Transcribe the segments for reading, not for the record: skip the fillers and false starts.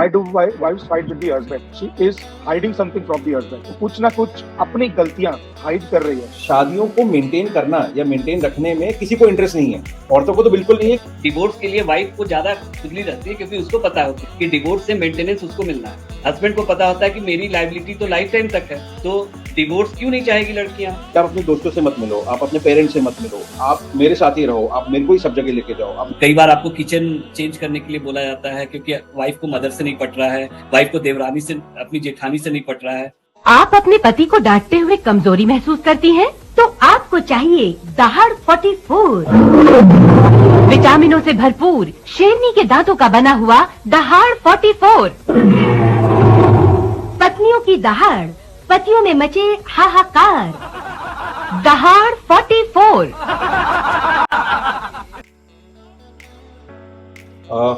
Why do wives fight with the husband? She is hiding something from the husband. कुछ ना कुछ अपनी गलतियां हाइड कर रही है। शादियों को मेंटेन करना या मेंटेन रखने में किसी को इंटरेस्ट नहीं है, औरतों को तो बिल्कुल नहीं है। डिवोर्स के लिए वाइफ को ज्यादा खुजली रहती है क्योंकि उसको पता होता है कि डिवोर्स से मेंटेनेंस उसको मिलना है। हस्बैंड को पता होता है कि मेरी लायबिलिटी तो लाइफ टाइम तक है, तो डिवोर्स क्यों नहीं चाहेगी लड़कियां? आप अपने दोस्तों से मत मिलो, आप अपने पेरेंट्स से मत मिलो, आप मेरे साथ ही रहो, आप मेरे को ही सब जगह लेके जाओ। आप कई बार आपको किचन चेंज करने के लिए बोला जाता है क्योंकि वाइफ को मदर से नहीं पट रहा है, वाइफ को देवरानी से, अपनी जेठानी से नहीं पट रहा है। आप अपने पति को डांटते हुए कमजोरी महसूस करती हैं, तो आपको चाहिए दहाड़ 44। विटामिनों से भरपूर शेरनी के दांतों का बना हुआ दहाड़ 44। पत्नियों की दहाड़, पतियों में मचे हाहाकार। दहाड़ 44।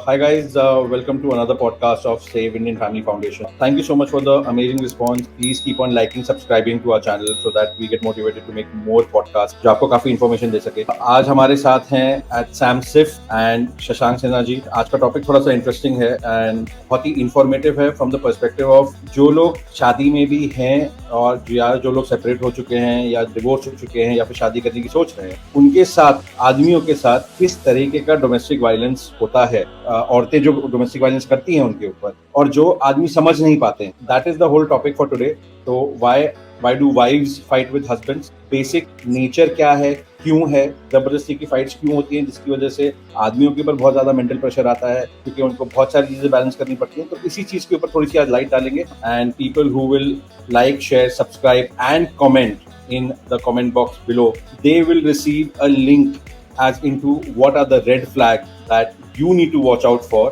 Hi guys, welcome to another podcast of Save Indian Family Foundation. Thank you so much for the amazing response. Please keep on liking, subscribing to our channel so that we get motivated to make more podcasts जो आपको काफी information दे सके। आज हमारे साथ हैं at Sam Sif and Shashank Sinha ji. आज का टॉपिक थोड़ा सा इंटरेस्टिंग है एंड बहुत ही इंफॉर्मेटिव है फ्रॉम द पर्सपेक्टिव ऑफ जो लोग शादी में भी हैं और या जो लोग सेपरेट हो चुके हैं या डिवोर्स हो चुके हैं या फिर शादी करने की सोच रहे हैं, उनके साथ, आदमियों के साथ किस तरीके का डोमेस्टिक वायलेंस होता है, औरतें जो डोमेस्टिक वायलेंस करती हैं उनके ऊपर, और जो आदमी समझ नहीं पाते हैं। That is the whole topic for today. तो why do wives fight with husbands? Basic nature क्या है, क्यों है, जबरदस्ती की फाइट्स क्यों होती हैं, जिसकी वजह से आदमियों के ऊपर बहुत ज्यादा मेंटल प्रेशर आता है क्योंकि उनको बहुत सारी चीजें बैलेंस करनी पड़ती हैं। तो इसी चीज के ऊपर थोड़ी सी आज लाइट डालेंगे and people who will like, share, subscribe and comment in the comment box below, they will receive a link as into what are the red flags that you need to watch out for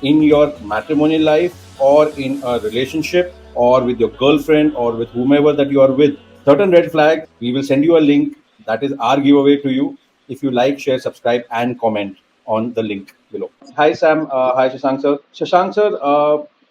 in your matrimonial life or in a relationship or with your girlfriend or with whomever that you are with. Certain red flags, we will send you a link. That is our giveaway to you if you like, share, subscribe and comment on the link below. Hi Sam, hi Shashank sir. Shashank sir,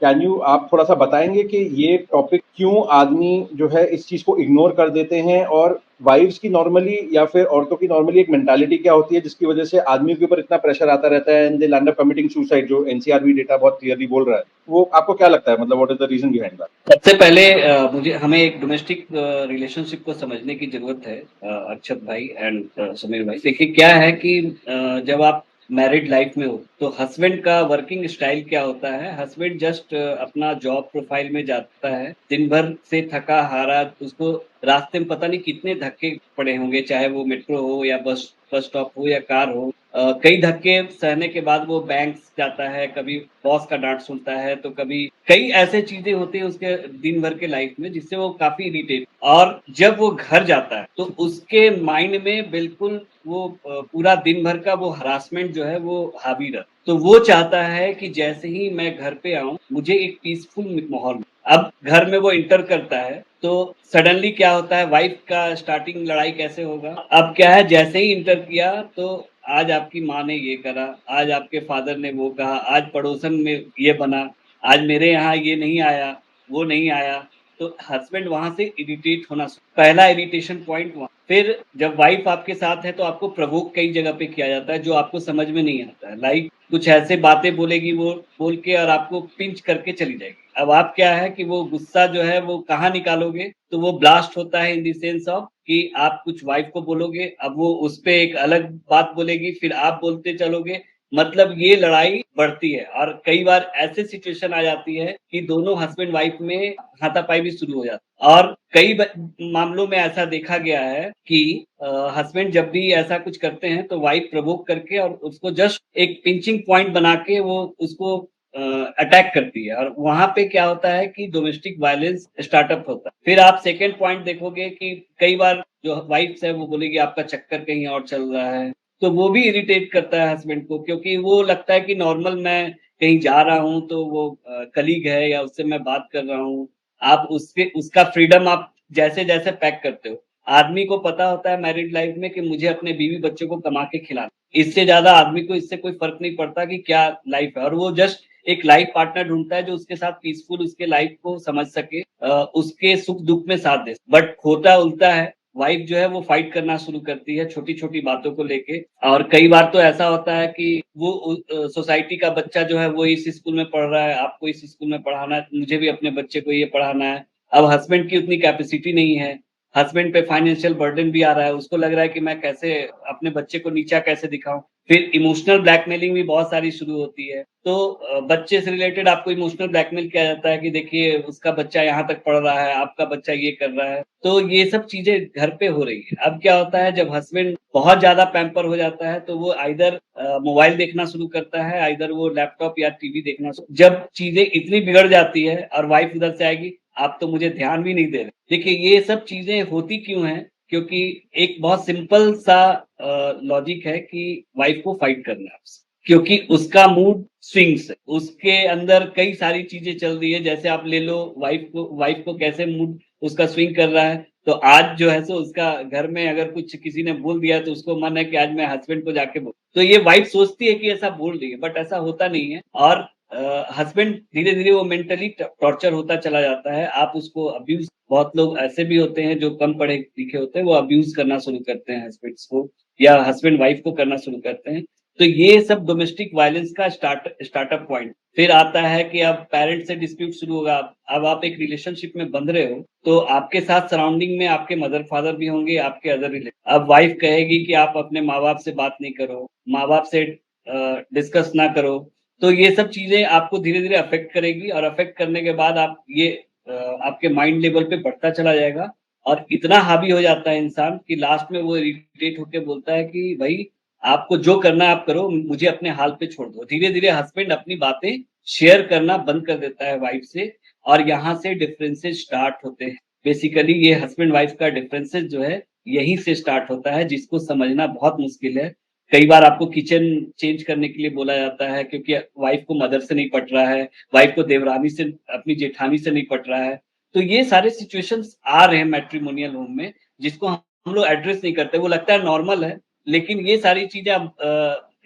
can you आप थोड़ा सा बताएंगे कि ये topic क्यों आदमी जो है इस चीज को इग्नोर कर देते हैं, और वाइफ्स की नॉर्मली या फिर औरतों की नॉर्मली एक मेंटालिटी क्या होती है जिसकी वजह से आदमियों के ऊपर इतना प्रेशर आता रहता है and they land up committing suicide, जो एनसीआरबी डेटा बहुत क्लियरली बोल रहा है। वो आपको क्या लगता है, मतलब what is the reason behind that? सबसे पहले हमें एक डोमेस्टिक रिलेशनशिप को समझने की जरूरत है, अक्षत भाई एंड समीर भाई। देखिए क्या है कि जब आप मैरिड लाइफ में हो तो हस्बैंड का वर्किंग स्टाइल क्या होता है। हस्बैंड जस्ट अपना जॉब प्रोफाइल में जाता है, दिन भर से थका हारा, उसको रास्ते में पता नहीं कितने धक्के पड़े होंगे, चाहे वो मेट्रो हो या बस स्टॉप हो या कार हो। कई धक्के सहने के बाद वो बैंक जाता है, कभी बॉस का डांट सुनता है, तो कभी कई ऐसे चीजें होती है उसके दिन भर के लाइफ में जिससे वो काफी इरिटेट, और जब वो घर जाता है तो उसके माइंड में बिल्कुल वो पूरा दिन भर का वो हरासमेंट जो है वो हावी रहता। तो वो चाहता है कि जैसे ही मैं घर पे आऊं मुझे एक पीसफुल माहौल में। अब घर में वो इंटर करता है तो सडनली क्या होता है, वाइफ का स्टार्टिंग लड़ाई कैसे होगा। अब क्या है, जैसे ही इंटर किया तो आज आपकी माँ ने ये करा, आज आपके फादर ने वो कहा, आज पड़ोसन में ये बना, आज मेरे यहाँ ये नहीं आया, वो नहीं आया। तो हस्बैंड वहां से इरिटेट होना, पहला इरिटेशन पॉइंट वहां। फिर जब वाइफ आपके साथ है तो आपको प्रवोक कई जगह पे किया जाता है जो आपको समझ में नहीं आता है। लाइक कुछ ऐसे बातें बोलेगी वो बोल के और आपको पिंच करके चली जाएगी। अब आप क्या है कि वो गुस्सा जो है वो कहाँ निकालोगे, तो वो ब्लास्ट होता है इन द सेंस ऑफ कि आप कुछ वाइफ को बोलोगे, अब वो उस पे एक अलग बात बोलेगी, फिर आप बोलते चलोगे, मतलब ये लड़ाई बढ़ती है। और कई बार ऐसे सिचुएशन आ जाती है कि दोनों हस्बैंड वाइफ में हाथापाई भी शुरू हो जाती है। और कई मामलों में ऐसा देखा गया है कि हस्बैंड जब भी ऐसा कुछ करते हैं तो वाइफ प्रवोक करके और उसको जस्ट एक पिंचिंग पॉइंट बना के वो उसको अटैक करती है, और वहां पे क्या होता है कि डोमेस्टिक वायलेंस स्टार्टअप होता है। फिर आप सेकेंड पॉइंट देखोगे कि कई बार जो वाइफ है वो बोलेगी आपका चक्कर कहीं और चल रहा है, तो वो भी इरिटेट करता है हस्बैंड को, क्योंकि वो लगता है कि नॉर्मल मैं कहीं जा रहा हूँ तो वो कलीग है या उससे मैं बात कर रहा हूँ, आप उसका फ्रीडम आप जैसे जैसे पैक करते हो। आदमी को पता होता है मैरिड लाइफ में कि मुझे अपने बीवी बच्चों को कमा के खिलाना, इससे ज्यादा आदमी को इससे कोई फर्क नहीं पड़ता कि क्या लाइफ है, और वो जस्ट एक लाइफ पार्टनर ढूंढता है जो उसके साथ पीसफुल उसके लाइफ को समझ सके, उसके सुख दुख में साथ दे। बट होता उल्टा है, वाइफ जो है वो फाइट करना शुरू करती है छोटी छोटी बातों को लेके। और कई बार तो ऐसा होता है कि वो सोसाइटी का बच्चा जो है वो इस स्कूल में पढ़ रहा है, आपको इस स्कूल में पढ़ाना है, मुझे भी अपने बच्चे को ये पढ़ाना है। अब हस्बैंड की उतनी कैपेसिटी नहीं है, हस्बैंड पे फाइनेंशियल बर्डन भी आ रहा है, उसको लग रहा है कि मैं कैसे अपने बच्चे को नीचा कैसे दिखाऊं। फिर इमोशनल ब्लैकमेलिंग भी बहुत सारी शुरू होती है। तो बच्चे से रिलेटेड आपको इमोशनल ब्लैकमेल किया जाता है कि देखिए उसका बच्चा यहाँ तक पढ़ रहा है, आपका बच्चा ये कर रहा है। तो ये सब चीजें घर पे हो रही है। अब क्या होता है, जब हस्बैंड बहुत ज्यादा पैम्पर हो जाता है तो वो आइदर मोबाइल देखना शुरू करता है, आइदर वो लैपटॉप या टीवी देखना जब चीजें इतनी बिगड़ जाती है और वाइफ उधर से आएगी, आप तो मुझे ध्यान भी नहीं दे रहे। देखिए ये सब चीजें होती क्यों हैं? क्योंकि एक बहुत सिंपल सा लॉजिक है कि वाइफ को फाइट करना है आपसे, क्योंकि उसका मूड स्विंग्स है, उसके अंदर कई सारी चीजें चल रही है। जैसे आप ले लो वाइफ को कैसे मूड उसका स्विंग कर रहा है। तो आज जो है सो उसका घर में अगर कुछ किसी ने बोल दिया तो उसको मन है कि आज मैं हस्बैंड को जाके बोल, तो ये वाइफ सोचती है कि ऐसा बोल रही है, बट ऐसा होता नहीं है। और हस्बैंड धीरे धीरे वो मेंटली टॉर्चर होता चला जाता है। आप उसको अब्यूज, बहुत लोग ऐसे भी होते हैं जो कम पढ़े लिखे होते हैं, वो अब्यूज करना शुरू करते हैं हस्बैंड्स को, या हस्बैंड वाइफ को करना शुरू करते हैं। तो ये सब डोमेस्टिक वायलेंस का स्टार्टअप पॉइंट। फिर आता है कि अब पेरेंट से डिस्प्यूट शुरू होगा। अब आप एक रिलेशनशिप में बंध रहे हो तो आपके साथ सराउंडिंग में आपके मदर फादर भी होंगे, आपके अदर रिलेटिव। अब वाइफ कहेगी कि आप अपने माँ बाप से बात नहीं करो, माँ बाप से डिस्कस ना करो। तो ये सब चीजें आपको धीरे धीरे अफेक्ट करेगी, और अफेक्ट करने के बाद आप ये आपके माइंड लेवल पे बढ़ता चला जाएगा, और इतना हावी हो जाता है इंसान कि लास्ट में वो इरिटेट होकर बोलता है कि भाई आपको जो करना है आप करो, मुझे अपने हाल पे छोड़ दो। धीरे धीरे हस्बैंड अपनी बातें शेयर करना बंद कर देता है वाइफ से, और यहाँ से डिफरेंसेस स्टार्ट होते हैं। बेसिकली ये हस्बैंड वाइफ का डिफरेंसेस जो है यहीं से स्टार्ट होता है, जिसको समझना बहुत मुश्किल है। कई बार आपको किचन चेंज करने के लिए बोला जाता है क्योंकि वाइफ को मदर से नहीं पट रहा है, वाइफ को देवरानी से, अपनी जेठानी से नहीं पट रहा है। तो ये सारे सिचुएशंस आ रहे हैं मैट्रिमोनियल होम में, जिसको हम लोग एड्रेस नहीं करते। वो लगता है नॉर्मल है, लेकिन ये सारी चीजें अब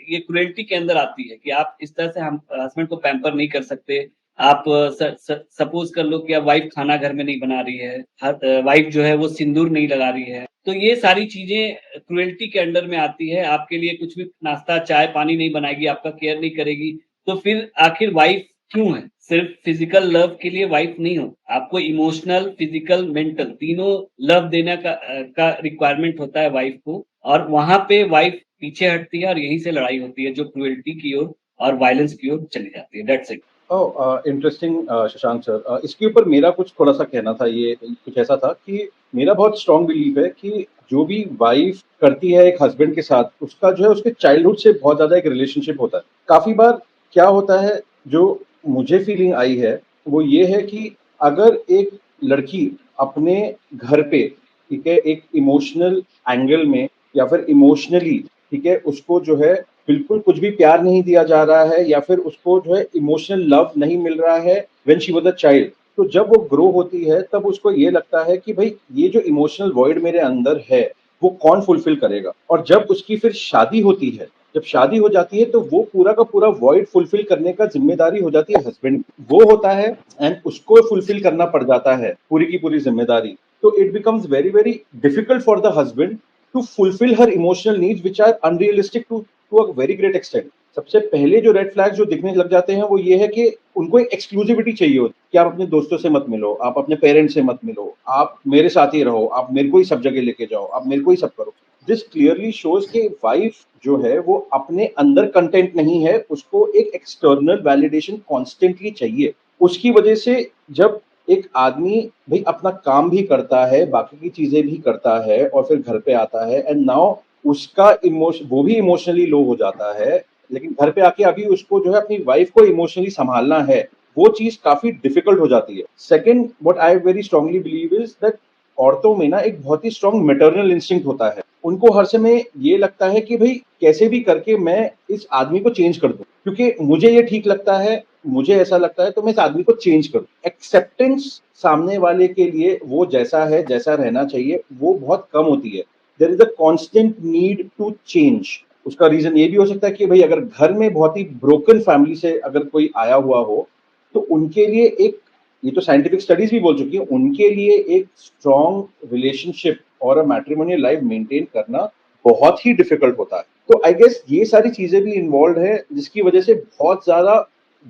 ये क्रुएल्टी के अंदर आती है कि आप इस तरह से हम हस्बैंड को पैम्पर नहीं कर सकते। आप सपोज कर लो कि अब वाइफ खाना घर में नहीं बना रही है, वाइफ जो है वो सिंदूर नहीं लगा रही है, तो ये सारी चीजें क्रुएल्टी के अंडर में आती है। आपके लिए कुछ भी नाश्ता चाय पानी नहीं बनाएगी, आपका केयर नहीं करेगी, तो फिर आखिर वाइफ क्यों है? सिर्फ फिजिकल लव के लिए वाइफ नहीं हो, आपको इमोशनल, फिजिकल, मेंटल तीनों लव देने का रिक्वायरमेंट होता है वाइफ को, और वहां पे वाइफ पीछे हटती है और यहीं से लड़ाई होती है जो क्रुएल्टी की ओर और वायलेंस की ओर चली जाती है। That's it. Interesting Shashank sir, इसके ऊपर मेरा कुछ थोड़ा सा कहना था। ये कुछ ऐसा था कि मेरा बहुत स्ट्रांग बिलीव है कि जो भी वाइफ करती है एक हस्बैंड के साथ, उसका जो है उसके चाइल्डहुड से बहुत ज्यादा एक रिलेशनशिप होता है। काफी बार क्या होता है, जो मुझे फीलिंग आई है वो ये है कि अगर एक लड़की अपने घर पे, ठीक है, एक इमोशनल एंगल में या फिर इमोशनली, ठीक है, उसको जो है बिल्कुल कुछ भी प्यार नहीं दिया जा रहा है, या फिर उसको जो है इमोशनल लव नहीं मिल रहा है when she was a child, तो जब वो ग्रो होती है तब उसको ये लगता है कि भाई ये जो इमोशनल वॉइड मेरे अंदर है वो कौन फुलफिल करेगा। और जब उसकी फिर शादी होती है, जब शादी हो जाती है, तो वो पूरा का पूरा वॉइड फुलफिल करने का जिम्मेदारी हो जाती है हस्बैंड, वो होता है, एंड उसको फुलफिल करना पड़ जाता है पूरी की पूरी जिम्मेदारी। तो it becomes very very difficult for the husband to fulfil her emotional needs which are unrealistic to a very great extent. सबसे पहले जो रेड फ्लैग्स जो दिखने लग जाते हैं वो ये है कि उनको एक एक्सक्लूसिविटी चाहिए होती है कि आप अपने दोस्तों से मत मिलो, आप अपने पेरेंट्स से मत मिलो, आप मेरे साथ ही रहो, आप मेरे को ही सब जगह लेके जाओ, आप मेरे को ही सब करो। दिस क्लियरली शोज कि वाइफ जो है वो अपने अंदर कंटेंट नहीं है, उसको एक एक्सटर्नल वैलिडेशन कॉन्स्टेंटली चाहिए। उसकी वजह से जब एक आदमी भाई अपना काम भी करता है, बाकी की चीजें भी करता है, और फिर घर पे आता है एंड नाउ उसका इमोशन, वो भी इमोशनली लो हो जाता है, लेकिन घर पे आके अभी उसको जो है अपनी वाइफ को इमोशनली संभालना है, वो चीज काफी डिफिकल्ट हो जाती है। Second, what I very strongly believe is that औरतों में ना एक बहुत ही स्ट्रांग मैटरनल इंस्टिंक्ट होता है। उनको हर समय ये लगता है कि भाई कैसे भी करके मैं इस आदमी को चेंज कर दूं, क्योंकि मुझे ये ठीक लगता है, मुझे ऐसा लगता है, तो मैं इस आदमी को चेंज कर दूं। एक्सेप्टेंस सामने वाले के लिए वो जैसा है, जैसा रहना चाहिए, वो बहुत कम होती है। There is a constant need to change. उसका रीजन ये भी हो सकता है कि भाई अगर घर में बहुत ही ब्रोकन फैमिली से अगर कोई आया हुआ हो, तो उनके लिए एक, ये तो साइंटिफिक स्टडीज भी बोल चुकी है, उनके लिए एक स्ट्रॉन्ग रिलेशनशिप और अ मैट्रिमोनियल लाइफ मेंटेन करना बहुत ही डिफिकल्ट होता है। तो आई गेस ये सारी चीजें भी इन्वॉल्व है, जिसकी वजह से बहुत ज्यादा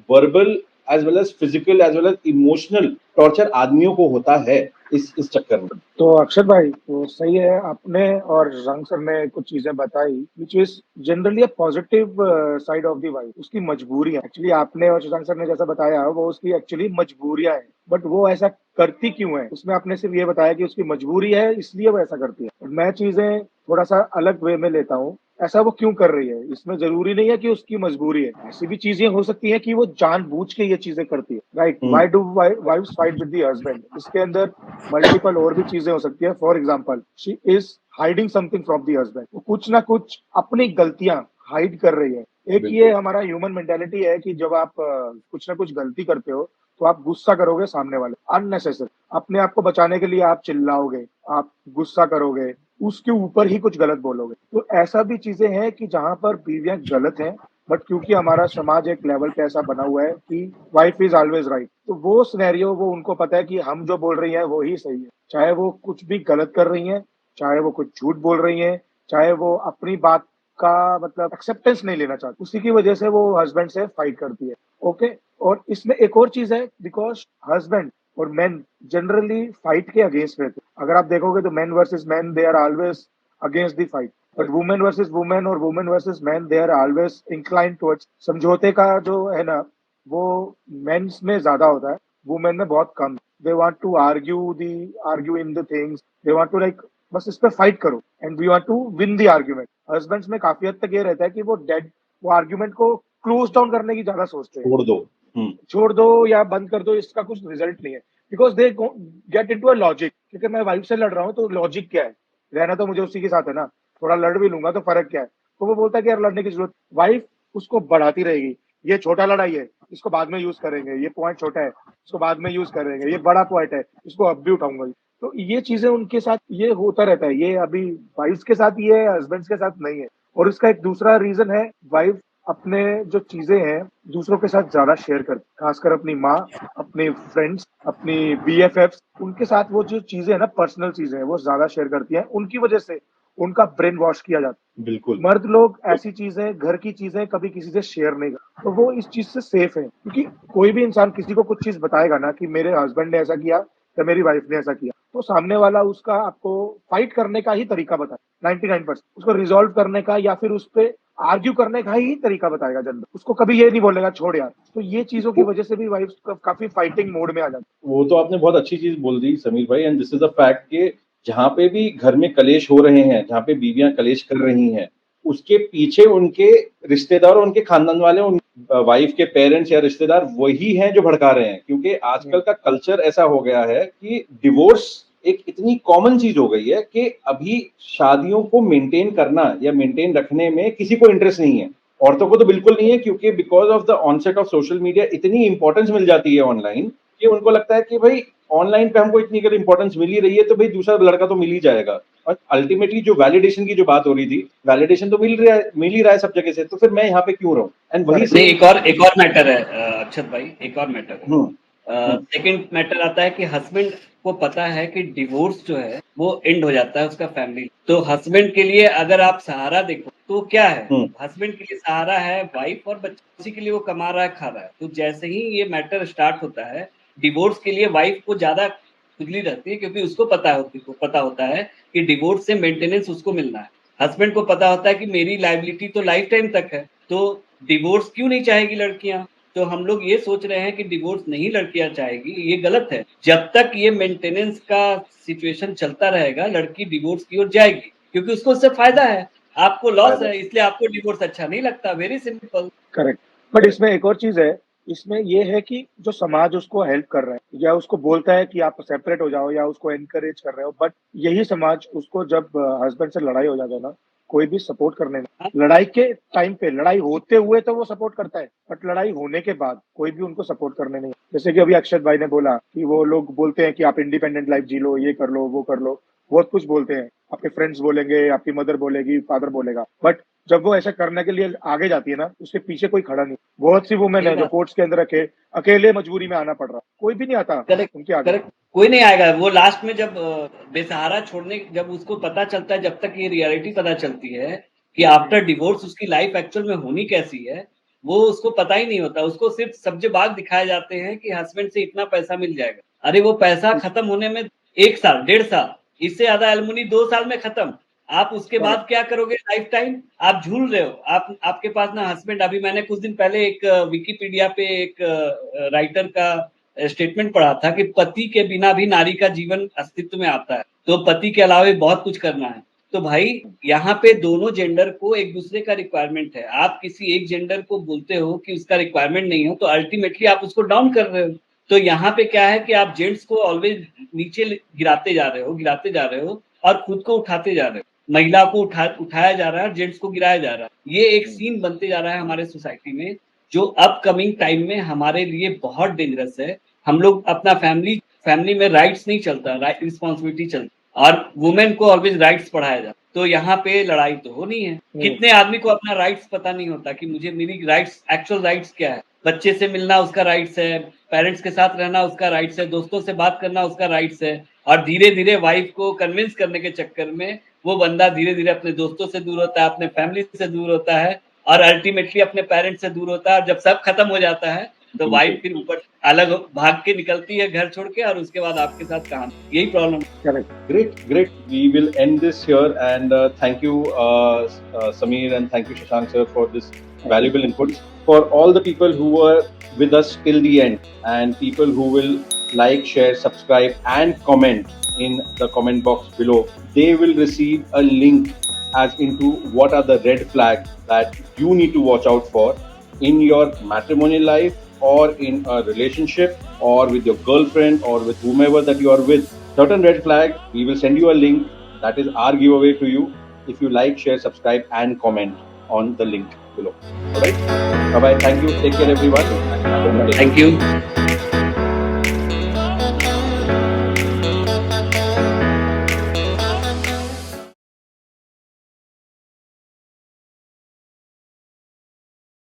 verbal as well as physical as well as emotional torture आदमियों को होता है इस चक्कर में। तो अक्षर भाई, तो सही है, आपने और रंग सर ने कुछ चीजें बताई which is generally a positive side of the wife. उसकी मजबूरियां एक्चुअली आपने और शशांक सर ने जैसा बताया वो उसकी एक्चुअली मजबूरियां हैं, बट वो ऐसा करती क्यों है उसमें आपने सिर्फ ये बताया कि उसकी मजबूरी है इसलिए वो ऐसा करती है। मैं चीजें थोड़ा सा अलग वे में लेता हूँ, ऐसा वो क्यों कर रही है इसमें जरूरी नहीं है कि उसकी मजबूरी है, ऐसी भी चीजें हो सकती है कि वो जानबूझ के ये चीजें करती है। Right, why do wives fight with the husband, इसके अंदर मल्टीपल और भी चीजें हो सकती है। For example, she is hiding something from the husband, वो कुछ ना कुछ अपनी गलतियां हाइड कर रही है। एक ये हमारा ह्यूमन मेंटेलिटी है कि जब आप कुछ ना कुछ गलती करते हो तो आप गुस्सा करोगे सामने वाले, अननेसेसरी अपने आप को बचाने के लिए आप चिल्लाओगे, आप गुस्सा करोगे, उसके ऊपर ही कुछ गलत बोलोगे। तो ऐसा भी चीजें हैं कि जहां पर बीवियां गलत हैं, बट क्योंकि हमारा समाज एक लेवल पे ऐसा बना हुआ है कि वाइफ इज ऑलवेज राइट, तो वो सिनेरियो वो उनको पता है कि हम जो बोल रही है वो ही सही है, चाहे वो कुछ भी गलत कर रही है, चाहे वो कुछ झूठ बोल रही है, चाहे वो अपनी बात का मतलब एक्सेप्टेंस नहीं लेना चाहती, उसी की वजह से वो हस्बैंड से फाइट करती है। ओके, और इसमें एक और चीज है, बिकॉज हस्बैंड और मेन जनरली फाइट के अगेंस्ट रहते हैं। अगर आप देखोगे तो men versus men they are always against the fight, but women versus women और women versus man they are always incline towards समझौते का जो है ना, वो मेंस में ज्यादा होता है, वुमेन में बहुत कम। They want to argue in the things, they want to like बस इस पे फाइट करो and we want to win the argument. Husbands में काफी हद तक ये रहता है कि वो आर्ग्यूमेंट को क्लोज डाउन करने की ज्यादा सोचते हैं, छोड़ दो। छोड़ दो या बंद कर दो, इसका कुछ रिजल्ट नहीं है, because they get into a logic, क्योंकि मैं वाइफ से लड़ रहा हूँ तो लॉजिक क्या है, रहना तो मुझे उसी के साथ है ना, थोड़ा लड़ भी लूंगा तो फर्क क्या है। तो वो बोलता है कि यार लड़ने की जरूरत, वाइफ उसको बढ़ाती रहेगी, ये छोटा लड़ाई है इसको बाद में यूज करेंगे, ये पॉइंट छोटा है इसको बाद में यूज करेंगे, ये बड़ा पॉइंट है इसको अब भी उठाऊंगा। तो ये चीजें उनके साथ ये होता रहता है, ये अभी वाइफ के साथ ये है, हस्बैंड के साथ नहीं है। और इसका एक दूसरा रीजन है, वाइफ अपने जो चीजें हैं दूसरों के साथ ज्यादा शेयर करती, खासकर अपनी माँ, अपने फ्रेंड्स, अपनी BFFs, उनके साथ वो जो चीजें है ना, पर्सनल चीजें हैं, वो ज्यादा शेयर करती हैं, उनकी वजह से उनका ब्रेन वॉश किया जाता है। बिल्कुल। मर्द लोग ऐसी चीजें, घर की चीजें कभी किसी से शेयर नहीं करते, तो वो इस चीज से सेफ है, क्योंकि कोई भी इंसान किसी को कुछ चीज बताएगा ना कि मेरे हस्बैंड ने ऐसा किया या मेरी वाइफ ने ऐसा किया, तो सामने वाला उसका आपको फाइट करने का ही तरीका बताए 99%, उसको रिजॉल्व करने का या फिर उस पे आर्ग्यू करने का ही तरीका बताएगा जनरल, उसको कभी ये नहीं बोलेगा छोड़ यार। तो ये चीजों की वजह से भी वाइफ काफी फाइटिंग मोड में आ जाती है। वो तो आपने बहुत अच्छी चीज बोल दी समीर भाई, and this is a fact कि जहाँ पे भी घर में कलेश हो रहे हैं, जहाँ पे बीवियां कलेश कर रही हैं, उसके पीछे उनके रिश्तेदार और उनके खानदान वाले, उन वाइफ के पेरेंट्स या रिश्तेदार वही हैं जो भड़का रहे हैं। क्योंकि आजकल का कल्चर ऐसा हो गया है कि डिवोर्स एक इतनी कॉमन चीज हो गई है कि अभी शादियों को मेंटेन करना या मेंटेन रखने में किसी को इंटरेस्ट नहीं है। औरतों को तो बिल्कुल नहीं है, क्योंकि because of the onset of social media इतनी इंपॉर्टेंस मिल जाती है ऑनलाइन कि उनको लगता है कि भाई ऑनलाइन पे हमको इतनी अगर इंपॉर्टेंस मिल ही रही है तो भाई दूसरा लड़का तो मिल ही जाएगा। और अल्टीमेटली जो वैलिडेशन की जो बात हो रही थी, वैलिडेशन तो मिल ही रहा है सब जगह से, तो फिर मैं यहाँ पे क्यों रहूं। एंड वही नहीं, एक और मैटर है अक्षत भाई, एक और मैटर है। सेकंड मैटर आता है कि हस्बैंड को पता है कि डिवोर्स जो है वो एंड हो जाता है उसका फैमिली, तो हस्बैंड के लिए अगर आप सहारा देखो तो क्या है, हस्बैंड के लिए सहारा है वाइफ और बच्चे, उसी के लिए वो कमा रहा है, खा रहा है। तो जैसे ही ये मैटर स्टार्ट होता है, डिवोर्स के लिए वाइफ को ज्यादा खुजली रहती है, क्योंकि उसको पता होता है कि डिवोर्स से मेंटेनेंस उसको मिलना है। हस्बैंड को पता होता है कि मेरी लायबिलिटी तो लाइफ टाइम तक है, तो डिवोर्स क्यों नहीं चाहेगी लड़कियां। तो हम लोग ये सोच रहे हैं कि डिवोर्स नहीं लड़कियां चाहेगी, ये गलत है। जब तक ये मेंटेनेंस का सिचुएशन चलता रहेगा, लड़की डिवोर्स की ओर जाएगी, क्योंकि उसको उससे फायदा है, आपको लॉस है, इसलिए आपको डिवोर्स अच्छा नहीं लगता। Very simple. करेक्ट, बट इसमें एक और चीज है, इसमें ये है कि जो समाज उसको हेल्प कर रहा है या उसको बोलता है कि आप सेपरेट हो जाओ या उसको एनकरेज कर रहे हो, बट यही समाज उसको जब हस्बैंड से लड़ाई हो जाता है ना, कोई भी सपोर्ट करने में, लड़ाई के टाइम पे, लड़ाई होते हुए तो वो सपोर्ट करता है, बट लड़ाई होने के बाद कोई भी उनको सपोर्ट करने नहीं। जैसे कि अभी अक्षत भाई ने बोला कि वो लोग बोलते हैं कि आप इंडिपेंडेंट लाइफ जी लो, ये कर लो, वो कर लो, बहुत कुछ बोलते हैं, आपके फ्रेंड्स बोलेंगे, आपकी मदर बोलेगी, फादर बोलेगा, बट जब वो ऐसा करने के लिए आगे जाती है ना, उसके पीछे कोई खड़ा नहीं। बहुत सी वुमेन ये है जो बात कोर्ट्स के अंदर अकेले मजबूरी में आना पड़ रहा, कोई भी नहीं आता करेक्ट उनके आगे। करेक्ट, कोई नहीं आएगा। वो लास्ट में जब बेसहारा छोड़ने, जब उसको पता चलता है, जब तक ये रियलिटी पता चलती है कि आफ्टर डिवोर्स उसकी लाइफ एक्चुअल में होनी कैसी है, वो उसको पता ही नहीं होता। उसको सिर्फ सब्जे बाग दिखाए जाते हैं कि हस्बैंड से इतना पैसा मिल जाएगा। अरे वो पैसा खत्म होने में 1 साल, 1.5 साल, इससे ज्यादा एलुमनी 2 साल में खत्म। आप उसके बाद क्या करोगे लाइफ टाइम? आप झूल रहे हो। आपके पास ना हस्बैंड, अभी मैंने कुछ दिन पहले एक विकिपीडिया पे एक राइटर का स्टेटमेंट पढ़ा था कि पति के बिना भी नारी का जीवन अस्तित्व में आता है, तो पति के अलावा भी बहुत कुछ करना है। तो भाई यहाँ पे दोनों जेंडर को एक दूसरे का रिक्वायरमेंट है। आप किसी एक जेंडर को बोलते हो कि उसका रिक्वायरमेंट नहीं हो, तो अल्टीमेटली आप उसको डाउन कर रहे हो। तो यहाँ पे क्या है कि आप जेंट्स को ऑलवेज नीचे गिराते जा रहे हो और खुद को उठाते जा रहे हो। महिला को उठाया जा रहा है, जेंट्स को गिराया जा रहा है। ये एक सीन बनते जा रहा है हमारे सोसाइटी में, जो अपकमिंग टाइम में हमारे लिए बहुत डेंजरस है। हम लोग अपना फैमिली में राइट्स नहीं चलता, राइट रिस्पॉन्सिबिलिटी चलती, और वुमेन को ऑलवेज राइट्स पढ़ाया जाता। तो यहाँ पे लड़ाई तो होनी है। कितने आदमी को अपना राइट्स पता नहीं होता कि मुझे मेरी राइट्स, एक्चुअल राइट्स क्या है। बच्चे से मिलना उसका राइट्स है, पेरेंट्स के साथ रहना उसका राइट्स है, दोस्तों से बात करना उसका राइट्स है। और धीरे धीरे वाइफ को कन्विंस करने के चक्कर में वो बंदा धीरे धीरे अपने दोस्तों से दूर होता है, अपने फैमिली से दूर होता है, और अल्टीमेटली अपने पेरेंट्स से दूर होता है। और जब सब खत्म हो जाता है तो वाइफ फिर ऊपर अलग भाग के निकलती है घर छोड़ के, और उसके बाद आपके साथ काम, यही problem. Great. We will end this here, and thank you, Sameer, and thank you, Shashank sir, for this valuable inputs. For all the people who were with us till the end, and people who will like, share, subscribe, and comment in the comment box below, they will receive a link as into what are the red flags that you need to watch out for in your matrimonial life, or in a relationship, or with your girlfriend, or with whomever that you are with. Certain red flag, we will send you a link. That is our giveaway to you. If you like, share, subscribe, and comment on the link below. Alright? Bye bye. Thank you. Take care, everyone. Thank you.